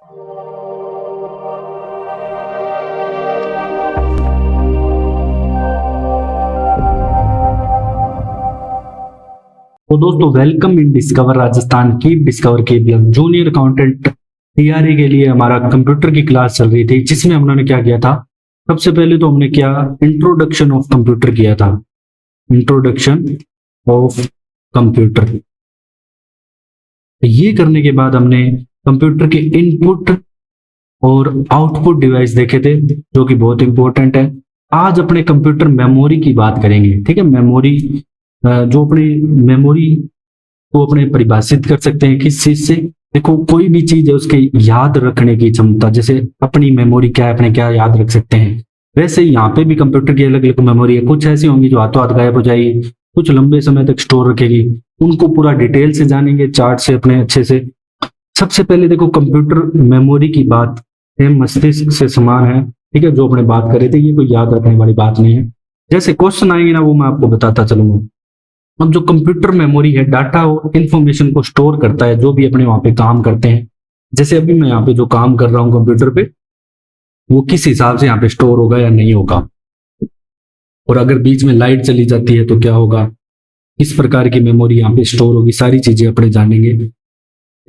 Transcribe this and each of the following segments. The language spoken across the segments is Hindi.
तो दोस्तों वेलकम इन डिस्कवर राजस्थान की डिस्कवर के जूनियर अकाउंटेंट टीआरई के लिए हमारा कंप्यूटर की क्लास चल रही थी, जिसमें हमने क्या किया था। सबसे पहले तो हमने क्या इंट्रोडक्शन ऑफ कंप्यूटर किया था, इंट्रोडक्शन ऑफ कंप्यूटर। ये करने के बाद हमने कंप्यूटर के इनपुट और आउटपुट डिवाइस देखे थे, जो कि बहुत इंपॉर्टेंट है। आज अपने कंप्यूटर मेमोरी की बात करेंगे, ठीक है। मेमोरी जो अपनी मेमोरी को अपने परिभाषित कर सकते हैं किस चीज से। देखो कोई भी चीज है उसके याद रखने की क्षमता, जैसे अपनी मेमोरी क्या है, अपने क्या याद रख सकते हैं, वैसे यहाँ पे भी कंप्यूटर की अलग अलग मेमोरी है। कुछ ऐसी होंगी जो हाथों हाथ गायब हो जाएगी, कुछ लंबे समय तक स्टोर रखेगी। उनको पूरा डिटेल से जानेंगे चार्ट से अपने अच्छे से। सबसे पहले देखो कंप्यूटर मेमोरी की बात है, मस्तिष्क से समान है, ठीक है, जो अपने बात कर रहे थे। ये कोई याद रखने वाली बात नहीं है। जैसे क्वेश्चन आएंगे ना वो मैं आपको बताता चलूंगा। अब जो कंप्यूटर मेमोरी है डाटा और इंफॉर्मेशन को स्टोर करता है, जो भी अपने वहां पे काम करते हैं। जैसे अभी मैं यहाँ पे जो काम कर रहा हूँ कंप्यूटर पे, वो किस हिसाब से यहाँ पे स्टोर होगा या नहीं होगा, और अगर बीच में लाइट चली जाती है तो क्या होगा, किस प्रकार की मेमोरी यहाँ पे स्टोर होगी, सारी चीजें अपने जानेंगे।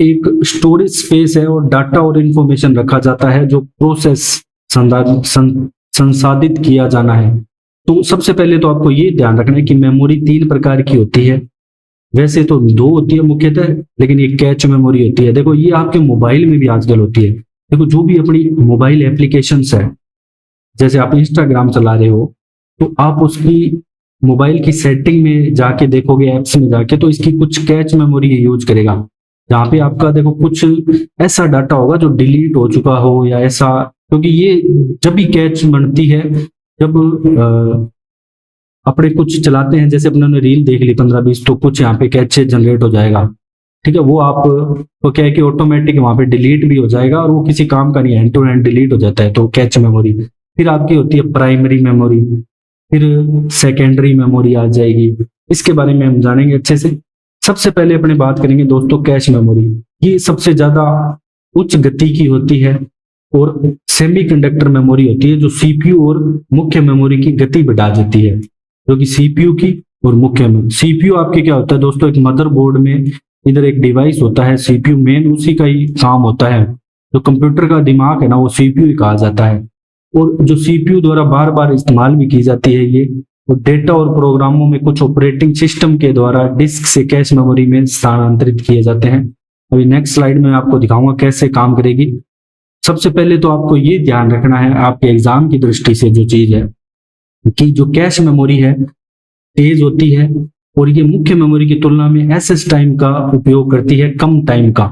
एक स्टोरेज स्पेस है और डाटा और इंफॉर्मेशन रखा जाता है जो प्रोसेस संसाधित किया जाना है। तो सबसे पहले तो आपको ये ध्यान रखना है कि मेमोरी 3 प्रकार की होती है। वैसे तो 2 होती है मुख्यतः, लेकिन ये कैच मेमोरी होती है। देखो ये आपके मोबाइल में भी आजकल होती है। देखो जो भी अपनी मोबाइल एप्लीकेशंस है, जैसे आप इंस्टाग्राम चला रहे हो तो आप उसकी मोबाइल की सेटिंग में जाके देखोगे, एप्स में जाके, तो इसकी कुछ कैच मेमोरी यूज करेगा, जहाँ पे आपका देखो कुछ ऐसा डाटा होगा जो डिलीट हो चुका हो या ऐसा। क्योंकि ये जब भी कैच बनती है जब अपने कुछ चलाते हैं, जैसे अपने रील देख ली 15-20, तो कुछ यहाँ पे कैच जनरेट हो जाएगा, ठीक है। वो आप तो क्या है कि ऑटोमेटिक वहां पे डिलीट भी हो जाएगा और वो किसी काम का नहीं है, एंड टू एंड डिलीट हो जाता है। तो कैच मेमोरी फिर आपकी होती है प्राइमरी मेमोरी, फिर सेकेंडरी मेमोरी आ जाएगी। इसके बारे में हम जानेंगे अच्छे से। सबसे पहले अपने बात करेंगे दोस्तों कैश मेमोरी। ये सबसे ज्यादा उच्च गति की होती है और सेमीकंडक्टर मेमोरी होती है, जो सीपीयू और मुख्य मेमोरी की गति बढ़ा देती है, जो कि सीपीयू की और मुख्य में। सीपीयू आपके क्या होता है दोस्तों, एक मदरबोर्ड में इधर एक डिवाइस होता है, सीपीयू मेन उसी का ही काम होता है। जो कंप्यूटर का दिमाग है ना, वो सीपीयू ही कहा जाता है। और जो सीपीयू द्वारा बार बार इस्तेमाल भी की जाती है ये, और डेटा और प्रोग्रामों में कुछ ऑपरेटिंग सिस्टम के द्वारा डिस्क से कैश मेमोरी में स्थानांतरित किए जाते हैं। अभी नेक्स्ट स्लाइड में आपको दिखाऊंगा कैसे काम करेगी। सबसे पहले तो आपको ये ध्यान रखना है आपके एग्जाम की दृष्टि से जो चीज है, कि जो कैश मेमोरी है तेज होती है और ये मुख्य मेमोरी की तुलना में एसएस टाइम का उपयोग करती है, कम टाइम का।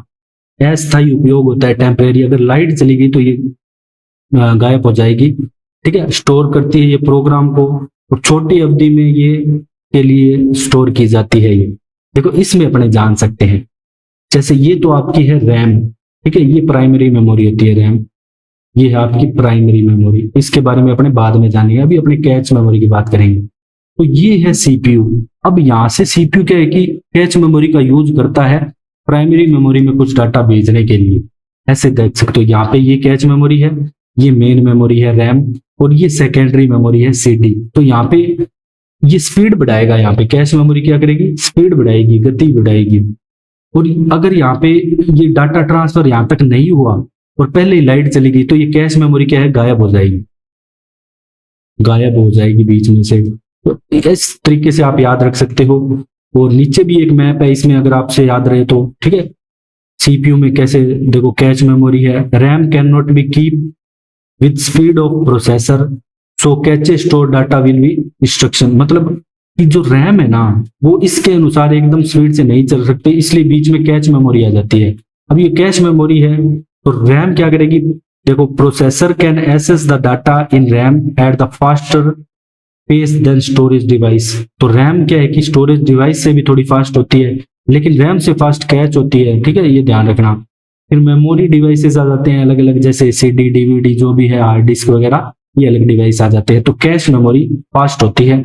अस्थायी उपयोग होता है, टेम्परेरी। अगर लाइट चली गई तो ये गायब हो जाएगी, ठीक है। स्टोर करती है ये प्रोग्राम को, और छोटी अवधि में ये के लिए स्टोर की जाती है। ये देखो इसमें अपने जान सकते हैं। जैसे ये तो आपकी है रैम, ठीक है, ये प्राइमरी मेमोरी होती है रैम, ये है आपकी प्राइमरी मेमोरी। इसके बारे में अपने बाद में जानेंगे, अभी अपने कैच मेमोरी की बात करेंगे। तो ये है सीपीयू। अब यहाँ से सीपीयू क्या है कि कैच मेमोरी का यूज करता है प्राइमरी मेमोरी में कुछ डाटा भेजने के लिए। ऐसे देख सकते हो, यहाँ पे ये कैच मेमोरी है, ये मेन मेमोरी है रैम, और ये सेकेंडरी मेमोरी है सीडी। तो यहाँ पे ये स्पीड बढ़ाएगा, यहाँ पे कैश मेमोरी क्या करेगी, स्पीड बढ़ाएगी, गति बढ़ाएगी। और अगर यहाँ पे ये डाटा ट्रांसफर यहाँ तक नहीं हुआ और पहले ही लाइट चली गई, तो ये कैश मेमोरी क्या है, गायब हो जाएगी, गायब हो जाएगी बीच में से। तो इस तरीके से आप याद रख सकते हो। और नीचे भी एक मैप है, इसमें अगर आपसे याद रहे तो, ठीक है। सीपीयू में कैसे देखो कैश मेमोरी है, RAM can not be keep with speed of processor, so cache store data will be instruction. मतलब कि जो रैम है ना, वो इसके अनुसार एकदम स्पीड से नहीं चल सकते, इसलिए बीच में कैच मेमोरी आ जाती है। अब ये कैश मेमोरी है तो रैम क्या करेगी, देखो processor can access the data in RAM at the faster pace than storage device. तो रैम क्या है कि स्टोरेज डिवाइस से भी थोड़ी फास्ट होती है, लेकिन रैम से फास्ट कैच होती है, ठीक है, ये ध्यान रखना। फिर मेमोरी डिवाइसेस आ जाते हैं अलग अलग, जैसे सीडी डीवीडी जो भी है, हार्ड डिस्क वगैरह, ये अलग डिवाइस आ जाते हैं। तो कैश मेमोरी फास्ट होती है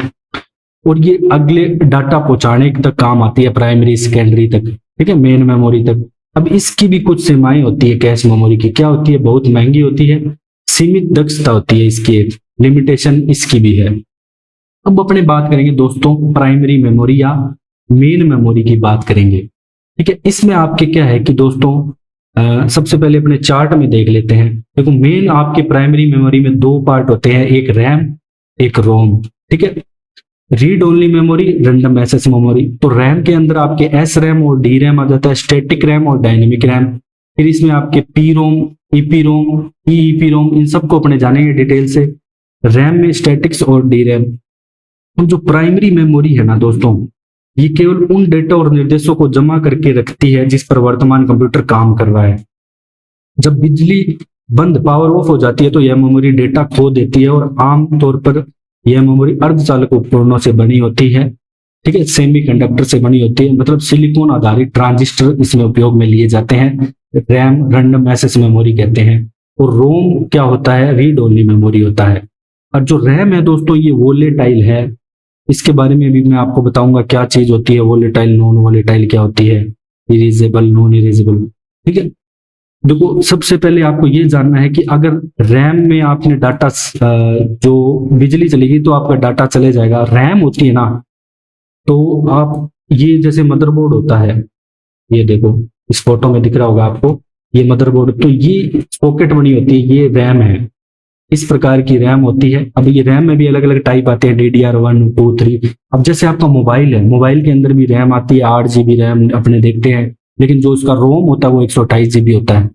और ये अगले डाटा पहुंचाने तक काम आती है, प्राइमरी सेकेंडरी तक, ठीक है, मेन मेमोरी तक। अब इसकी भी कुछ सीमाएं होती है कैश मेमोरी की। क्या होती है? बहुत महंगी होती है, सीमित दक्षता होती है इसकी, एक लिमिटेशन इसकी भी है। अब अपने बात करेंगे दोस्तों प्राइमरी मेमोरी या मेन मेमोरी की बात करेंगे। ठीक है, इसमें आपके क्या है कि दोस्तों सबसे पहले अपने चार्ट में देख लेते हैं। देखो मेन आपके प्राइमरी मेमोरी में दो पार्ट होते हैं, एक रैम एक रोम। ठीक है, read only memory, random access memory. तो रैम के अंदर आपके एस रैम और डी रैम आ जाता है, स्टैटिक रैम और डायनेमिक रैम। फिर इसमें आपके P ROM, EP ROM, EEP ROM, इन सबको अपने जानेंगे डिटेल से। रैम में स्टैटिक्स और डी रैम। तो जो प्राइमरी मेमोरी है ना दोस्तों, ये केवल उन डेटा और निर्देशों को जमा करके रखती है जिस पर वर्तमान कंप्यूटर काम कर रहा है। जब बिजली बंद, पावर ऑफ हो जाती है तो यह मेमोरी डेटा खो देती है और आमतौर पर यह मेमोरी अर्धचालक उपकरणों से बनी होती है। ठीक है, सेमीकंडक्टर से बनी होती है, मतलब सिलिकॉन आधारित ट्रांजिस्टर इसमें उपयोग में लिए जाते हैं। रैम रैंडम एक्सेस मेमोरी कहते हैं। और रोम क्या होता है? रीड ओनली मेमोरी होता है। और जो रैम है दोस्तों ये वोलेटाइल है। इसके बारे में भी मैं आपको बताऊंगा क्या चीज होती है वोलेटाइल, नॉन वोलेटाइल क्या होती है, इरेजेबल, नॉन इरेजेबल। ठीक है, देखो सबसे पहले आपको ये जानना है कि अगर रैम में आपने डाटा, जो बिजली चलेगी तो आपका डाटा चले जाएगा। रैम होती है ना, तो आप ये जैसे मदरबोर्ड होता है, ये देखो इस फोटो में दिख रहा होगा आपको, ये मदरबोर्ड, तो ये सॉकेट बनी होती है, ये रैम है। इस प्रकार की रैम होती है। अब ये रैम में भी अलग अलग टाइप आते हैं, DDR1, 2, 3। अब जैसे आपका मोबाइल है, मोबाइल के अंदर भी रैम आती है, 8 GB रैम अपने देखते हैं, लेकिन जो उसका रोम होता है वो 128 GB होता है।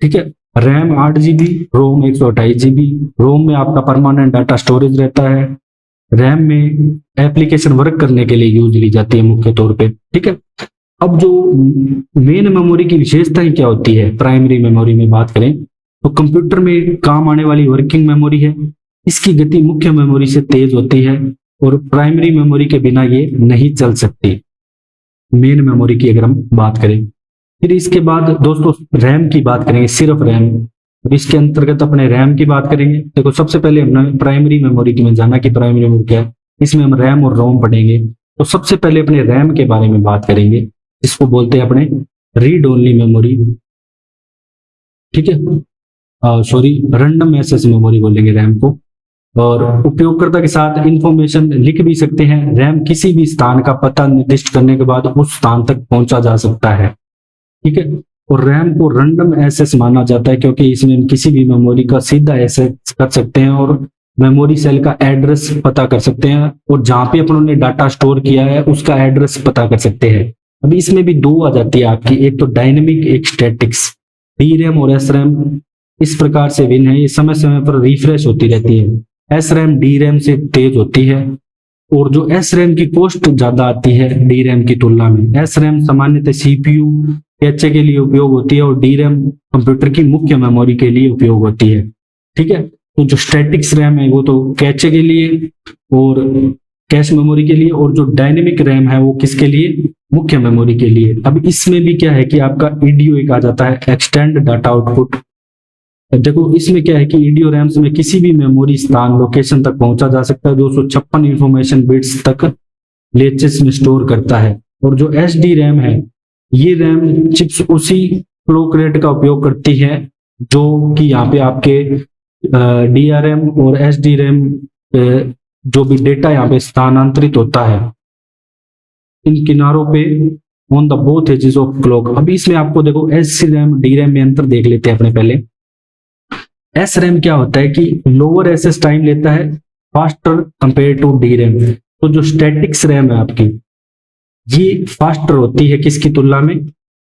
ठीक है, रैम 8 GB, रोम 128 GB। रोम में आपका परमानेंट डाटा स्टोरेज रहता है। रैम में एप्लीकेशन वर्क करने के लिए यूज ली जाती है मुख्य तौर पे। ठीक है, अब जो मेन मेमोरी की विशेषताएं क्या होती है प्राइमरी मेमोरी में बात करें तो कंप्यूटर में काम आने वाली वर्किंग मेमोरी है। इसकी गति मुख्य मेमोरी से तेज होती है और प्राइमरी मेमोरी के बिना ये नहीं चल सकती, मेन मेमोरी की अगर हम बात करें। फिर इसके बाद दोस्तों रैम की बात करेंगे, सिर्फ रैम। इसके अंतर्गत अपने रैम की बात करेंगे। देखो सबसे पहले हमने प्राइमरी मेमोरी की में जाना कि प्राइमरी मेमोरी क्या है, इसमें हम रैम और रोम पढ़ेंगे। तो सबसे पहले अपने रैम के बारे में बात करेंगे, इसको बोलते हैं अपने रीड ओनली मेमोरी। ठीक है, सॉरी रैंडम एक्सेस मेमोरी बोलेंगे रैम को। और उपयोगकर्ता के साथ इंफॉर्मेशन लिख भी सकते हैं। रैम किसी भी स्थान का पता निर्दिष्ट करने के बाद उस स्थान तक पहुंचा जा सकता है। ठीक है, और रैम को रैंडम एक्सेस माना जाता है क्योंकि इसमें हम किसी भी मेमोरी का सीधा एक्सेस कर सकते हैं और मेमोरी सेल का एड्रेस पता कर सकते हैं और जहां पे अपन ने डाटा स्टोर किया है उसका एड्रेस पता कर सकते हैं। अब इसमें भी दो आ जाती है आपकी, एक तो डायनेमिक, एक स्टैटिक्स। डी रैम और एस रैम इस प्रकार से भिन्न है, ये समय समय पर रिफ्रेश होती रहती है। एस रैम डी रैम से तेज होती है और जो एस रैम की कॉस्ट ज्यादा आती है डी रैम की तुलना में। एस रैम सामान्यतः सीपीयू कैचे के लिए उपयोग होती है और डी रैम कंप्यूटर की मुख्य मेमोरी के लिए उपयोग होती है। ठीक है, तो जो स्टैटिक्स रैम है वो तो कैचे के लिए और कैश मेमोरी के लिए, और जो डायनेमिक रैम है वो किसके लिए? मुख्य मेमोरी के लिए। अब इसमें भी क्या है कि आपका ईडीओ एक आ जाता है, एक्सटेंड डाटा आउटपुट। देखो इसमें क्या है कि ईडीओ रैम्स में किसी भी मेमोरी स्थान लोकेशन तक पहुंचा जा सकता है, 256 इंफॉर्मेशन बिट्स तक लेचेस में स्टोर करता है। और जो एस डी रैम है, ये रैम चिप्स उसी क्लॉक रेट का उपयोग करती है जो कि यहाँ पे आपके DRM और SDRAM जो भी डेटा यहाँ पे स्थानांतरित होता है इन किनारों पे on the both edges of clock. अभी इसमें आपको देखो SRAM DRAM में अंतर देख लेते हैं अपने पहले। SRAM क्या होता है कि लोअर एसेस टाइम लेता है, फास्टर कंपेयर टू DRAM। तो जो स्टैटिक्स रैम है आपकी ये फास्टर होती है किसकी तुलना में?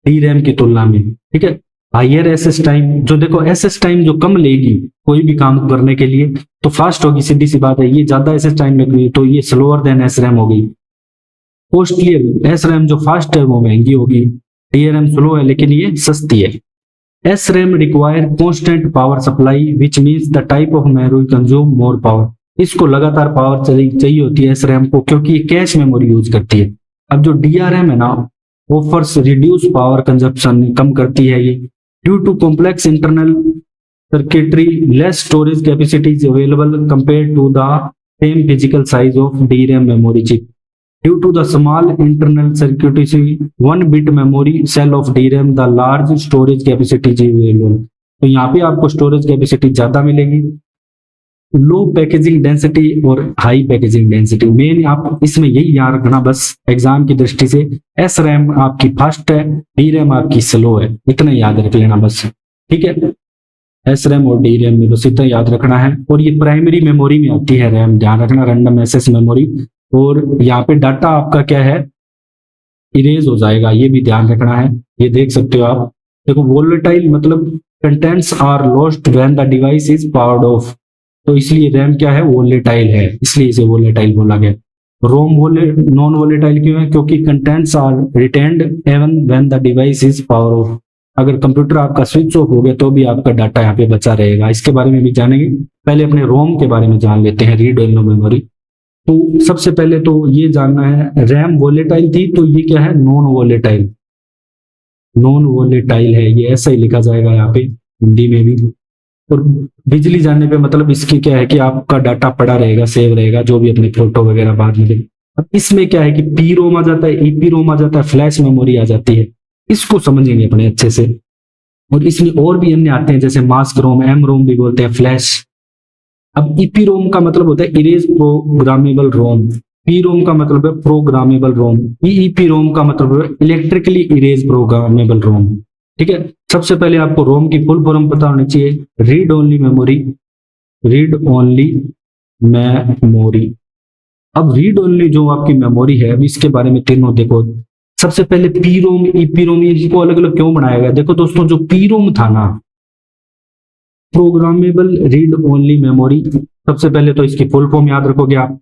DRAM की तुलना में। ठीक है, हायर एसएस टाइम, जो देखो एसएस टाइम जो कम लेगी कोई भी काम करने के लिए तो फास्ट होगी, सीधी सी बात है। ये ज्यादा एसएस टाइम लेगी तो ये स्लोअर देन SRAM होगी। कॉस्टली SRAM जो फास्ट है वो महंगी होगी, DRAM स्लो है लेकिन ये सस्ती है। SRAM require constant power supply which means the type of memory consume more power. इसको लगातार पावर चाहिए होती है SRAM को क्योंकि ये कैश मेमोरी यूज करती है। अब जो DRAM है ना ऑफर्स रिड्यूस पावर कंजप्शन, कम करती है ये due to complex internal circuitry, less storage capacity is available compare to the same physical size of DRAM memory chip. Due to the small internal circuitry 1 bit memory cell of DRAM the large storage capacity is available. तो यहाँ पे आपको स्टोरेज कैपेसिटी ज्यादा मिलेगी। लो पैकेजिंग डेंसिटी और हाई पैकेजिंग डेंसिटी, मेन आप इसमें यही याद रखना बस एग्जाम की दृष्टि से, SRAM आपकी फास्ट है, DRAM आपकी स्लो है, इतना याद रख लेना बस, ठीक है। SRAM और DRAM में बस इतना याद रखना है। और ये प्राइमरी मेमोरी में आती है रैम, ध्यान रखना, रैंडम एक्सेस मेमोरी। और यहाँ पे डाटा आपका क्या है, इरेज हो जाएगा, ये भी ध्यान रखना है। ये देख सकते हो आप, देखो वोलेटाइल मतलब contents are lost when the device is powered off, तो इसलिए रैम क्या है, वोलेटाइल है, इसलिए इसे वोलेटाइल बोला गया। रोम नॉन वोलेटाइल क्यों है, क्योंकि contents are retained even when the device is power off, अगर कंप्यूटर आपका स्विच ऑफ हो गया तो भी आपका डाटा यहाँ पे बचा रहेगा। इसके बारे में भी जानेंगे, पहले अपने रोम के बारे में जान लेते हैं, रीड ओनली मेमोरी। तो सबसे पहले तो ये जानना है, रैम वोलेटाइल थी तो ये क्या है, नॉन वोलेटाइल, नॉन वोलेटाइल है, ये ऐसा ही लिखा जाएगा यहाँ पे हिंदी में भी। और बिजली जाने पे मतलब इसकी क्या है कि आपका डाटा पड़ा रहेगा, सेव रहेगा, जो भी अपने फोटो वगैरह बाद में। अब इसमें क्या है कि पी रोम आ जाता है, ईपी रोम आ जाता है, फ्लैश मेमोरी आ जाती है, इसको समझेंगे अपने अच्छे से। और इसमें और भी अन्य आते हैं जैसे मास्क रोम, एम रोम भी बोलते हैं, फ्लैश। अब ईपी रोम का मतलब होता है इरेज प्रोग्रामेबल रोम, पी रोम का मतलब है प्रोग्रामेबल रोम, ईपी रोम का मतलब है इलेक्ट्रिकली इरेज प्रोग्रामेबल रोम, ठीक है। सबसे पहले आपको रोम की फुल फॉर्म पता होनी चाहिए, read only memory, read only memory. अब रीड ओनली जो आपकी मेमोरी है, अब इसके बारे में तीनों देखो। सबसे पहले पी रोम, ईपी रोम, इनको अलग अलग क्यों बनाया गया, देखो दोस्तों, जो पी रोम था ना, प्रोग्रामेबल रीड ओनली मेमोरी, सबसे पहले तो इसकी फुल फॉर्म याद रखोगे आप,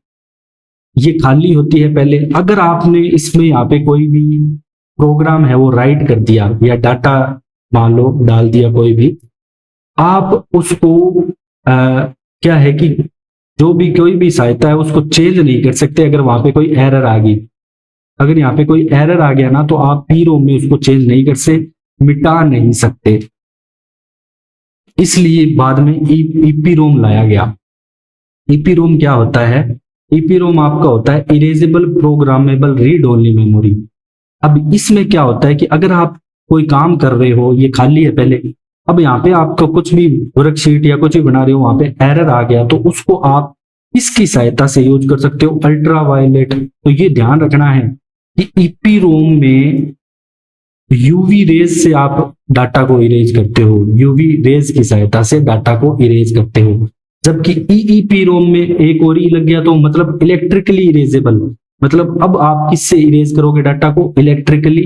ये खाली होती है पहले। अगर आपने इसमें यहाँ पे कोई भी प्रोग्राम है वो राइट कर दिया या डाटा मान लो डाल दिया कोई भी, आप उसको क्या है कि जो भी कोई भी सहायता है उसको चेंज नहीं कर सकते अगर वहां पे कोई एरर आ गई। अगर यहाँ पे कोई एरर आ गया ना तो आप पी रोम में उसको चेंज नहीं कर सकते, मिटा नहीं सकते, इसलिए बाद में ईपी रोम लाया गया। ईपी रोम क्या होता है, ईपी रोम आपका होता है erasable programmable read only memory. अब इसमें क्या होता है कि अगर आप कोई काम कर रहे हो, ये खाली है पहले, अब यहाँ पे आपको कुछ भी वर्कशीट या कुछ भी बना रहे हो, वहां पे एरर आ गया तो उसको आप इसकी सहायता से यूज कर सकते हो, अल्ट्रा वायलेट। तो ये ध्यान रखना है कि ईपी रोम में यूवी रेज से आप डाटा को इरेज करते हो, यूवी रेज की सहायता से डाटा को इरेज करते हो, जबकि ईईपी रोम में एक और ई लग गया तो मतलब इलेक्ट्रिकली इरेजेबल, मतलब अब आप किससे इरेज करोगे डाटा को, इलेक्ट्रिकली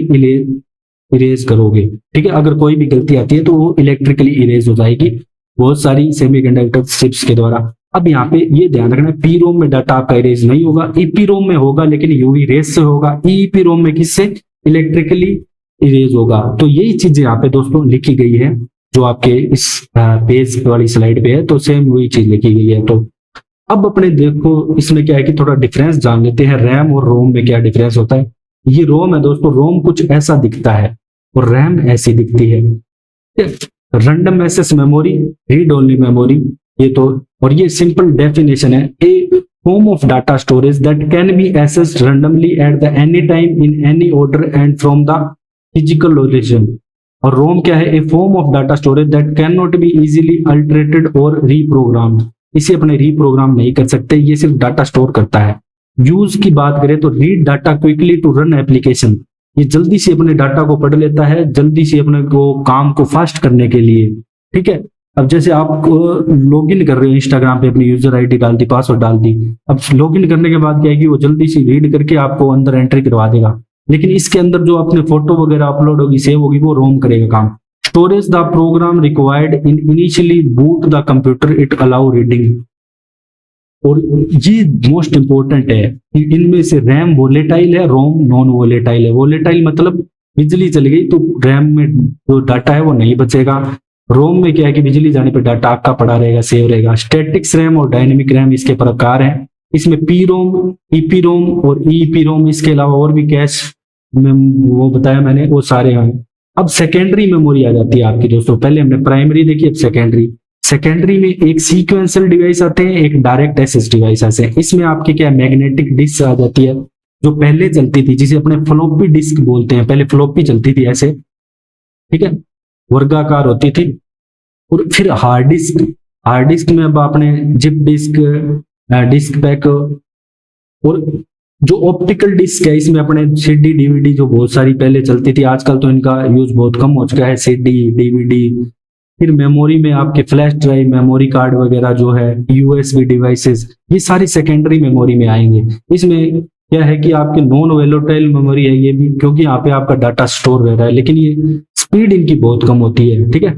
इरेज करोगे, ठीक है। अगर कोई भी गलती आती है तो वो इलेक्ट्रिकली इरेज हो जाएगी बहुत सारी सेमीकंडक्टर चिप्स के द्वारा। अब यहाँ पे ये ध्यान रखना, पी रोम में डाटा आपका इरेज नहीं होगा, ईपी रोम में होगा लेकिन यूवी रेज से होगा, ईईपी रोम में किससे, इलेक्ट्रिकली इरेज होगा। तो यही चीजें यहाँ पे दोस्तों लिखी गई है जो आपके इस पेज वाली स्लाइड पे है, तो सेम वही चीज लिखी गई है। तो अब अपने देखो इसमें क्या है कि थोड़ा डिफरेंस जान लेते हैं, रैम और रोम में क्या डिफरेंस होता है। ये रोम है दोस्तों, रोम कुछ ऐसा दिखता है और रैम ऐसी दिखती है। Random access memory, read only memory, ये तो, और ये सिंपल डेफिनेशन है, a form of data storage that can be accessed randomly at the any time in any order and from the physical location. और रोम क्या है, a form of data storage that can not be easily altered और रीप्रोग्राम्ड, इसे अपने रीप्रोग्राम नहीं कर सकते, ये सिर्फ डाटा स्टोर करता है। यूज की बात करें तो read data quickly to run application, ये जल्दी से अपने डाटा को पढ़ लेता है, जल्दी से अपने को काम को फास्ट करने के लिए, ठीक है। अब जैसे आप लॉगिन कर रहे हो इंस्टाग्राम पे, अपनी यूजर आईडी डाल दी, पासवर्ड डाल दी, अब लॉगिन करने के बाद क्या है कि वो जल्दी से रीड करके आपको अंदर एंट्री करवा देगा। लेकिन इसके अंदर जो अपने फोटो वगैरह अपलोड होगी, सेव होगी, वो रोम करेगा काम। Storage the program required in initially boot the computer, it allow reading. और ये मोस्ट इंपॉर्टेंट है कि इनमें से रैम वोलेटाइल है, रोम नॉन वोलेटाइल है। वोलेटाइल मतलब बिजली चली गई तो रैम में जो डाटा है वो नहीं बचेगा। रोम में क्या है कि बिजली जाने पर डाटा आपका पड़ा रहेगा, सेव रहेगा। स्टैटिक्स रैम और डायनेमिक रैम इसके प्रकार हैं। इसमें पी रोम, ईपी रोम और ईईपी रोम, इसके अलावा और भी कैश में वो बताया मैंने, वो सारे हैं। अब सेकेंडरी मेमोरी आ जाती है आपकी दोस्तों, पहले हमने प्राइमरी देखी, अब सेकेंडरी। सेकेंडरी में एक सीक्वेंशियल डिवाइस आते हैं, एक डायरेक्ट एक्सेस डिवाइस आते हैं। इसमें आपके क्या मैग्नेटिक डिस्क आ जाती है जो पहले चलती थी, जिसे अपने फ्लॉपी डिस्क बोलते हैं, पहले फ्लॉपी चलती थी ऐसे, ठीक है, वर्गाकार होती थी। और फिर हार्ड डिस्क, हार्ड डिस्क में अब आपने जिप डिस्क, डिस्क पैक, और जो ऑप्टिकल डिस्क है इसमें अपने सीडी डीवीडी जो बहुत सारी पहले चलती थी, आजकल तो इनका यूज बहुत कम हो चुका है, सीडी डीवीडी। फिर मेमोरी में आपके फ्लैश ड्राइव, मेमोरी कार्ड वगैरह जो है, यूएसबी डिवाइसेस, ये सारी सेकेंडरी मेमोरी में आएंगे। इसमें क्या है कि आपके नॉन वोलेटाइल मेमोरी है ये भी, क्योंकि यहाँ पे आपका डाटा स्टोर रह रहा है, लेकिन ये स्पीड इनकी बहुत कम होती है, ठीक है।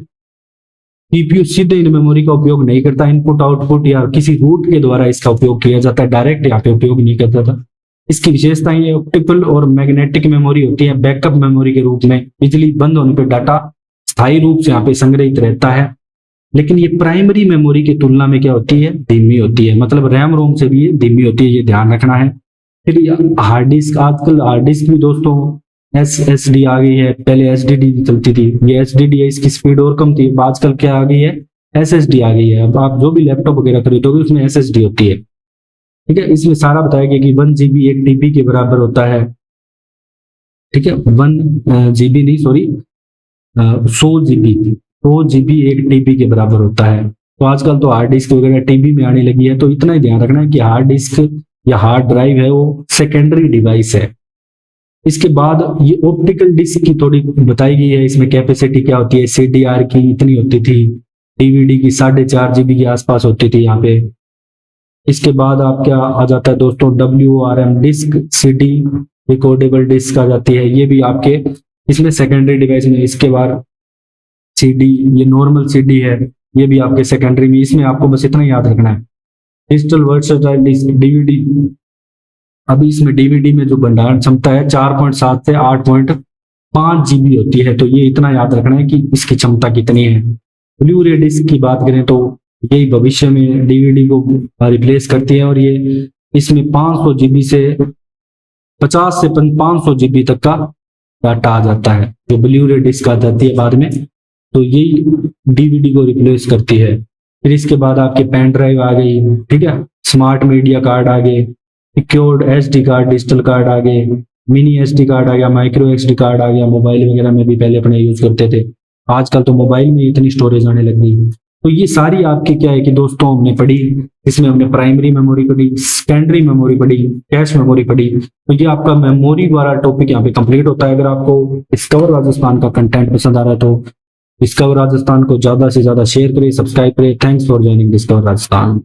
सीपीयू सीधे इन मेमोरी का उपयोग नहीं करता, इनपुट आउटपुट या किसी रूट के द्वारा इसका उपयोग किया जाता है, डायरेक्ट यहाँ पे उपयोग नहीं करता था। इसकी विशेषताएं ये ऑप्टिकल और मैग्नेटिक मेमोरी होती है, बैकअप मेमोरी के रूप में बिजली बंद होने पर डाटा स्थायी रूप से यहाँ पे संग्रहित रहता है। लेकिन ये प्राइमरी मेमोरी की तुलना में क्या होती है, धीमी होती है, मतलब रैम रोम से भी ये धीमी होती है, ये ध्यान रखना है। फिर हार्ड डिस्क, आजकल हार्ड डिस्क भी दोस्तों SSD आ गई है, पहले SSD चलती थी, ये SSD है, इसकी स्पीड और कम थी। अब आजकल क्या आ गई है, SSD आ गई है। अब आप जो भी लैपटॉप वगैरह खरीदोगे उसमें SSD होती है, ठीक है। इसमें सारा बताया गया कि 1 GB 1 TB के बराबर होता है, ठीक है, 1 GB नहीं, सॉरी 100 GB 1 TB के बराबर होता है। तो आजकल तो हार्ड डिस्क वगैरह TB में आने लगी है, तो इतना ही ध्यान रखना है कि हार्ड डिस्क या हार्ड ड्राइव है वो सेकेंडरी डिवाइस है। इसके बाद ये ऑप्टिकल डिस्क की थोड़ी बताई गई है, इसमें कैपेसिटी क्या होती है, CDR की इतनी होती थी, DVD की 4.5 GB के आसपास होती थी यहाँ पे। इसके बाद आप क्या आ जाता है दोस्तों, WRM disk, CD recordable disk आ जाती है, ये भी आपके इसमें सेकेंडरी डिवाइस में। इसके बाद CD, ये नॉर्मल CD है, ये भी आपके सेकेंडरी में। इसमें आपको बस इतना याद रखना है, डिजिटल वर्सेटाइल डिस्क, DVD। अभी इसमें DVD में जो भंडारण क्षमता है 4.7 से 8.5 GB होती है, तो ये इतना याद रखना है कि इसकी क्षमता कितनी है। ब्लू रे डिस्क की बात करें तो यही भविष्य में DVD को रिप्लेस करती है, और ये इसमें 500 GB से 50 से 500 GB तक का डाटा आ जाता है, जो ब्लू रे डिस्क आ जाती है बाद में, तो यही DVD को रिप्लेस करती है। फिर इसके बाद आपके पेन ड्राइव आ गई, ठीक है, स्मार्ट मीडिया कार्ड आ गए, secured SD card, digital card आ गए, मिनी SD कार्ड आ गया, माइक्रो SD कार्ड आ गया। मोबाइल वगैरह में भी पहले अपने यूज करते थे, आजकल तो मोबाइल में इतनी स्टोरेज आने लग गई। तो ये सारी आपकी क्या है कि दोस्तों हमने पढ़ी, इसमें हमने प्राइमरी मेमोरी पढ़ी, सेकेंडरी मेमोरी पढ़ी, कैश मेमोरी पढ़ी। तो ये आपका मेमोरी वाला टॉपिक यहाँ पे कंप्लीट होता है। अगर आपको डिस्कवर राजस्थान का कंटेंट पसंद आ रहा है तो डिस्कवर राजस्थान को ज्यादा से ज्यादा शेयर करें, सब्सक्राइब करें। Thanks for joining discover Rajasthan.